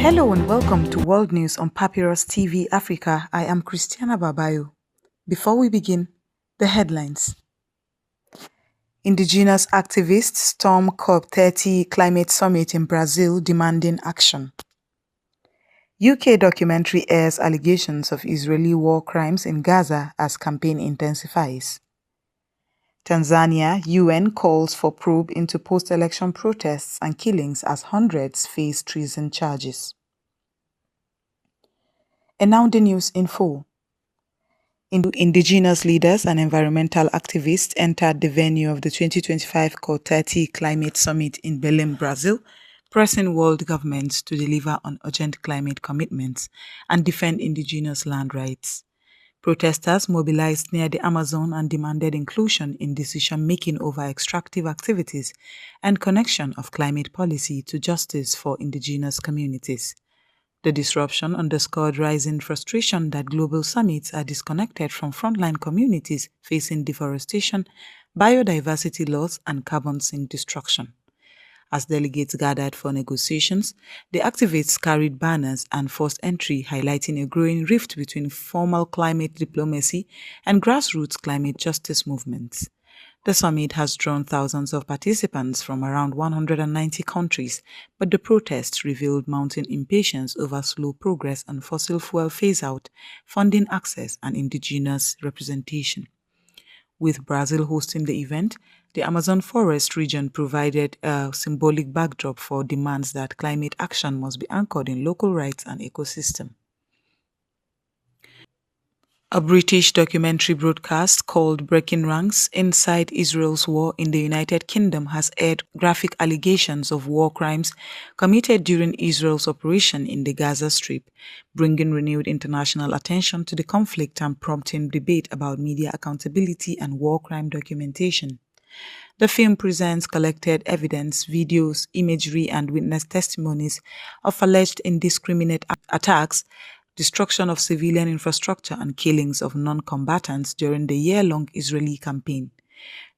Hello and welcome to World News on Papyrus TV Africa. I am Christiana Babayo. Before we begin, the headlines. Indigenous activists storm COP30 climate summit in Brazil demanding action. UK documentary airs allegations of Israeli war crimes in Gaza as campaign intensifies. Tanzania, UN calls for probe into post-election protests and killings as hundreds face treason charges. And now the news in full. Indigenous leaders and environmental activists entered the venue of the 2025 COP30 Climate Summit in Belém, Brazil, pressing world governments to deliver on urgent climate commitments and defend indigenous land rights. Protesters mobilized near the Amazon and demanded inclusion in decision-making over extractive activities and connection of climate policy to justice for indigenous communities. The disruption underscored rising frustration that global summits are disconnected from frontline communities facing deforestation, biodiversity loss, and carbon sink destruction. As delegates gathered for negotiations, the activists carried banners and forced entry, highlighting a growing rift between formal climate diplomacy and grassroots climate justice movements. The summit has drawn thousands of participants from around 190 countries, but the protests revealed mounting impatience over slow progress on fossil fuel phase-out, funding access, and indigenous representation. With Brazil hosting the event, the Amazon forest region provided a symbolic backdrop for demands that climate action must be anchored in local rights and ecosystem. A British documentary broadcast called Breaking Ranks Inside Israel's War in the United Kingdom has aired graphic allegations of war crimes committed during Israel's operation in the Gaza Strip, bringing renewed international attention to the conflict and prompting debate about media accountability and war crime documentation. The film presents collected evidence, videos, imagery, and witness testimonies of alleged indiscriminate attacks, destruction of civilian infrastructure, and killings of non-combatants during the year-long Israeli campaign.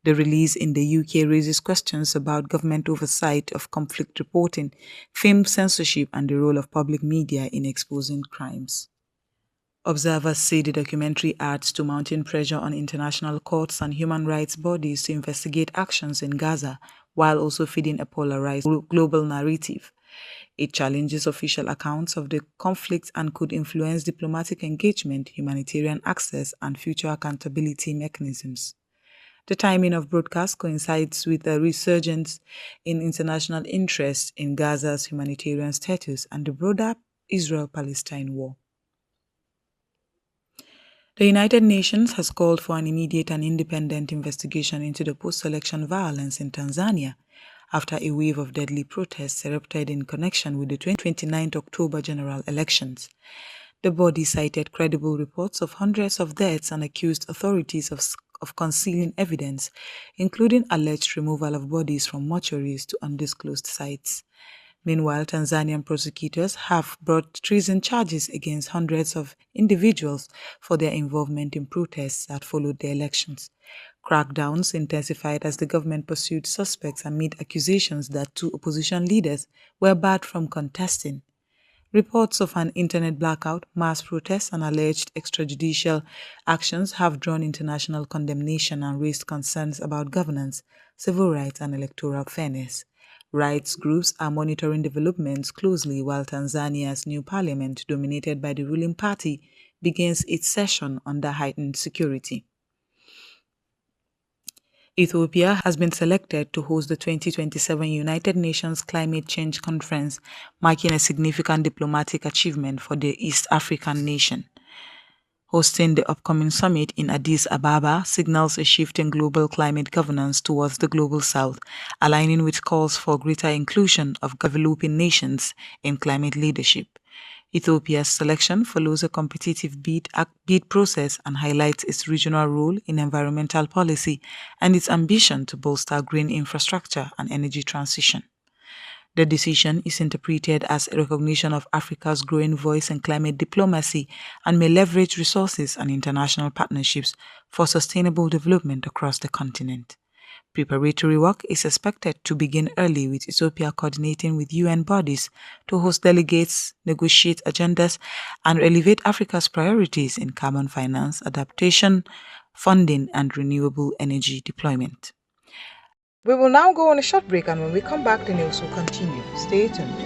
The release in the UK raises questions about government oversight of conflict reporting, film censorship, and the role of public media in exposing crimes. Observers say the documentary adds to mounting pressure on international courts and human rights bodies to investigate actions in Gaza, while also feeding a polarized global narrative. It challenges official accounts of the conflict and could influence diplomatic engagement, humanitarian access, and future accountability mechanisms. The timing of broadcast coincides with a resurgence in international interest in Gaza's humanitarian status and the broader Israel-Palestine war. The United Nations has called for an immediate and independent investigation into the post-election violence in Tanzania after a wave of deadly protests erupted in connection with the 29 October general elections. The body cited credible reports of hundreds of deaths and accused authorities of concealing evidence, including alleged removal of bodies from mortuaries to undisclosed sites. Meanwhile, Tanzanian prosecutors have brought treason charges against hundreds of individuals for their involvement in protests that followed the elections. Crackdowns intensified as the government pursued suspects amid accusations that two opposition leaders were barred from contesting. Reports of an internet blackout, mass protests, and alleged extrajudicial actions have drawn international condemnation and raised concerns about governance, civil rights, and electoral fairness. Rights groups are monitoring developments closely while Tanzania's new parliament, dominated by the ruling party, begins its session under heightened security. Ethiopia has been selected to host the 2027 United Nations Climate Change Conference, marking a significant diplomatic achievement for the East African nation. Hosting the upcoming summit in Addis Ababa signals a shift in global climate governance towards the Global South, aligning with calls for greater inclusion of developing nations in climate leadership. Ethiopia's selection follows a competitive bid process and highlights its regional role in environmental policy and its ambition to bolster green infrastructure and energy transition. The decision is interpreted as a recognition of Africa's growing voice in climate diplomacy and may leverage resources and international partnerships for sustainable development across the continent. Preparatory work is expected to begin early, with Ethiopia coordinating with UN bodies to host delegates, negotiate agendas, and elevate Africa's priorities in carbon finance, adaptation, funding, and renewable energy deployment. We will now go on a short break, and when we come back, the news will continue. Stay tuned.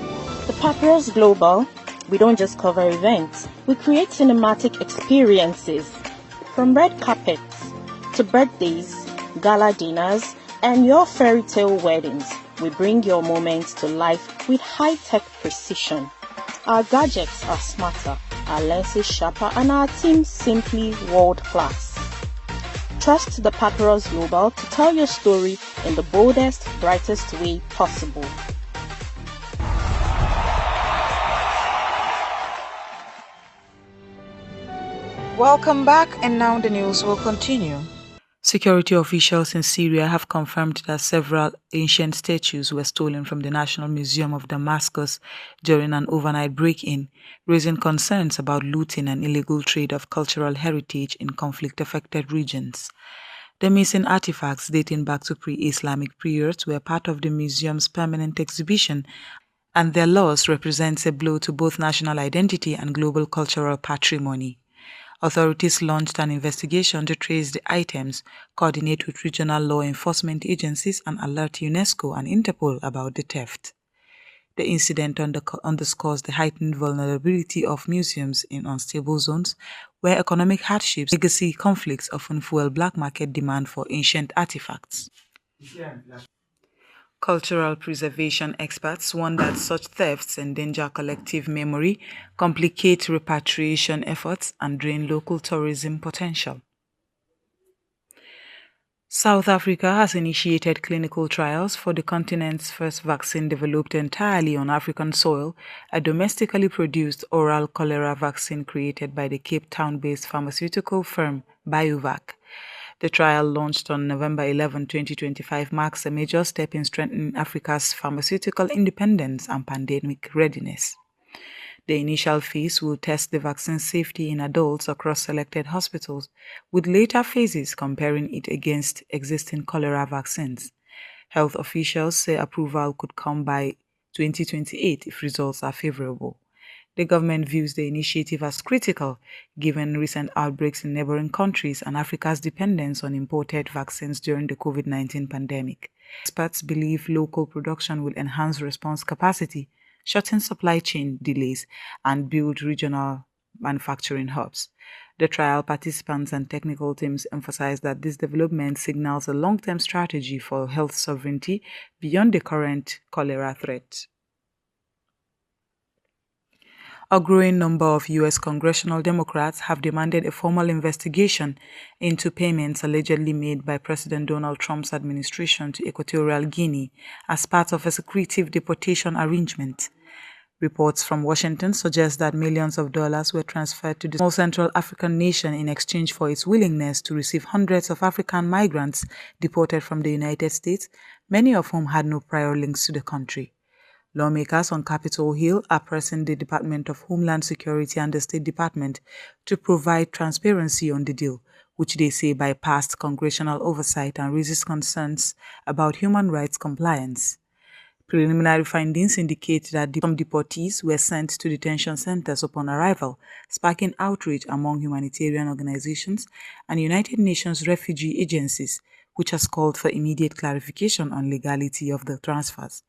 The Papyrus Global, we don't just cover events, we create cinematic experiences. From red carpets to birthdays, gala dinners, and your fairy tale weddings, we bring your moments to life with high-tech precision. Our gadgets are smarter, our lenses sharper, and our team simply world-class. Trust the Papyrus Global to tell your story in the boldest, brightest way possible. Welcome back, and now the news will continue. Security officials in Syria have confirmed that several ancient statues were stolen from the National Museum of Damascus during an overnight break-in, raising concerns about looting and illegal trade of cultural heritage in conflict-affected regions. The missing artifacts dating back to pre-Islamic periods were part of the museum's permanent exhibition, and their loss represents a blow to both national identity and global cultural patrimony. Authorities launched an investigation to trace the items, coordinate with regional law enforcement agencies, and alert UNESCO and Interpol about the theft. The incident underscores the heightened vulnerability of museums in unstable zones, where economic hardships and legacy conflicts often fuel black market demand for ancient artifacts. Cultural preservation experts warn that such thefts endanger collective memory, complicate repatriation efforts, and drain local tourism potential. South Africa has initiated clinical trials for the continent's first vaccine developed entirely on African soil, a domestically produced oral cholera vaccine created by the Cape Town-based pharmaceutical firm BioVac. The trial, launched on November 11, 2025, marks a major step in strengthening Africa's pharmaceutical independence and pandemic readiness. The initial phase will test the vaccine's safety in adults across selected hospitals, with later phases comparing it against existing cholera vaccines. Health officials say approval could come by 2028 if results are favorable. The government views the initiative as critical, given recent outbreaks in neighboring countries and Africa's dependence on imported vaccines during the COVID-19 pandemic. Experts believe local production will enhance response capacity, shorten supply chain delays, and build regional manufacturing hubs. The trial participants and technical teams emphasize that this development signals a long-term strategy for health sovereignty beyond the current cholera threat. A growing number of U.S. congressional Democrats have demanded a formal investigation into payments allegedly made by President Donald Trump's administration to Equatorial Guinea as part of a secretive deportation arrangement. Reports from Washington suggest that millions of dollars were transferred to the small Central African nation in exchange for its willingness to receive hundreds of African migrants deported from the United States, many of whom had no prior links to the country. Lawmakers on Capitol Hill are pressing the Department of Homeland Security and the State Department to provide transparency on the deal, which they say bypassed congressional oversight and raises concerns about human rights compliance. Preliminary findings indicate that some deportees were sent to detention centers upon arrival, sparking outrage among humanitarian organizations and United Nations refugee agencies, which has called for immediate clarification on legality of the transfers.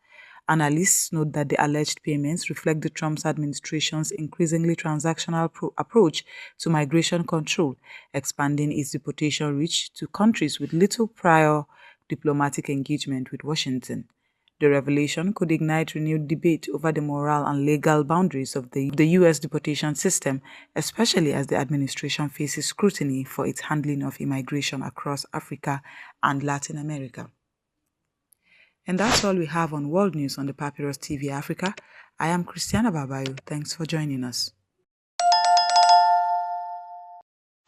Analysts note that the alleged payments reflect the Trump administration's increasingly transactional approach to migration control, expanding its deportation reach to countries with little prior diplomatic engagement with Washington. The revelation could ignite renewed debate over the moral and legal boundaries of the U.S. deportation system, especially as the administration faces scrutiny for its handling of immigration across Africa and Latin America. And that's all we have on World News on the Papyrus TV Africa. I am Christiana Babayo. Thanks for joining us.